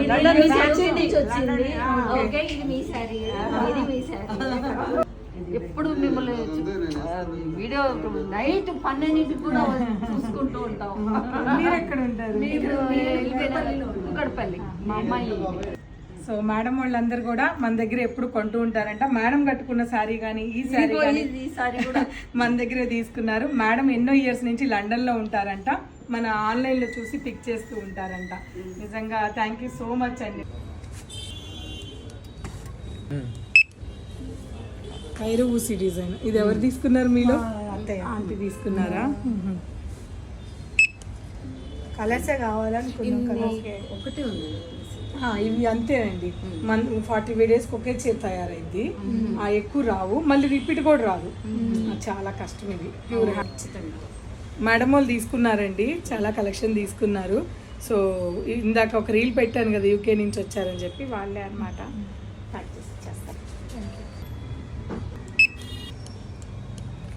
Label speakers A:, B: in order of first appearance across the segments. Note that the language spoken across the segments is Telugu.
A: లండన్ నుంచి వచ్చింది. ఓకే, ఇది మీ శారీ, ఇది మీ శారీ. ఎప్పుడు మిమ్మల్ని వీడియో నైట్ 12 కూడా చూసుకుంటూ ఉంటాం.
B: మీరు ఎక్కడ ఉంటారు?
A: కుక్కడపల్లి. మా అమ్మాయి.
B: సో మేడం వాళ్ళందరూ కూడా మన దగ్గర ఎప్పుడు కొంటూ ఉంటారంట. మేడం కట్టుకున్న శారీ కానీ ఈ శారీ కూడా మన దగ్గరే తీసుకున్నారు. మేడం ఎన్నో ఇయర్స్ నుంచి లండన్లో ఉంటారంట. మన ఆన్లైన్లో చూసి పిక్ చేస్తూ ఉంటారంట. నిజంగా థ్యాంక్ యూ సో మచ్ అండి. కైరో ఊసి డిజైన్ ఇది ఎవరు తీసుకున్నారు మీలో? ఆంటీ తీసుకున్నారా?
C: కలర్సే కావాలనుకున్నాం.
A: ఒకటి ఉంది
B: ఇవి అంతేనండి. 45 డేస్కి ఒకే చీర తయారైంది. ఎక్కువ రావు, మళ్ళీ రిపీట్ కూడా రాదు. చాలా కష్టం ఇది. ప్యూర్ మేడం వాళ్ళు తీసుకున్నారండి, చాలా కలెక్షన్ తీసుకున్నారు. సో ఇందాక ఒక రీల్ పెట్టాను కదా, యూకే నుంచి వచ్చారని చెప్పి, వాళ్ళే అనమాట ప్రాక్టీస్ చేస్తారు.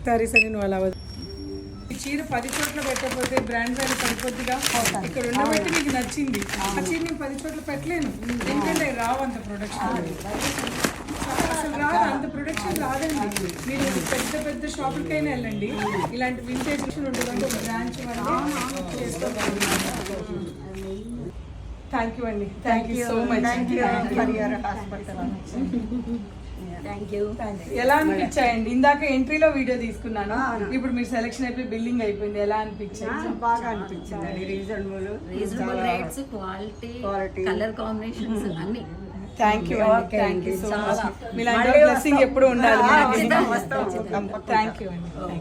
B: సరే సరే, నువ్వు అలా చీర 10 చోట్ల పెట్టకపోతే బ్రాండ్ వాల్యూ పడిపోద్దిగా. ఇక్కడ ఉండబట్టి మీకు నచ్చింది. ఆ చీర నేను 10 చోట్ల పెట్టలేను, ఎందుకంటే రావు అంత ప్రొడక్షన్. అసలు రాదు, అంత ప్రొడక్షన్ రాదండి. మీరు పెద్ద పెద్ద షాపులకైనా వెళ్ళండి, ఇలాంటి వింటేజ్ ఉంటుందంటే ఒక బ్రాంచ్ వల్ల చేసుకోవాలి. థ్యాంక్ యూ అండి, థ్యాంక్ యూ సో మచ్. ఎలా అనిపించాయండి? ఇందాక ఎంట్రీలో వీడియో తీసుకున్నాను, ఇప్పుడు మీరు సెలెక్షన్ అయిపోయి బిల్లింగ్ అయిపోయింది. ఎలా అనిపించింది?
C: బాగా అనిపించింది.
A: Reasonable rates, quality, colour combinations అన్ని.
B: థ్యాంక్ యూ అండి, థ్యాంక్ యూ సో మచ్. మీలాంటి బ్లెస్సింగ్ ఎప్పుడు ఉండాలి. థ్యాంక్ యూ అండి.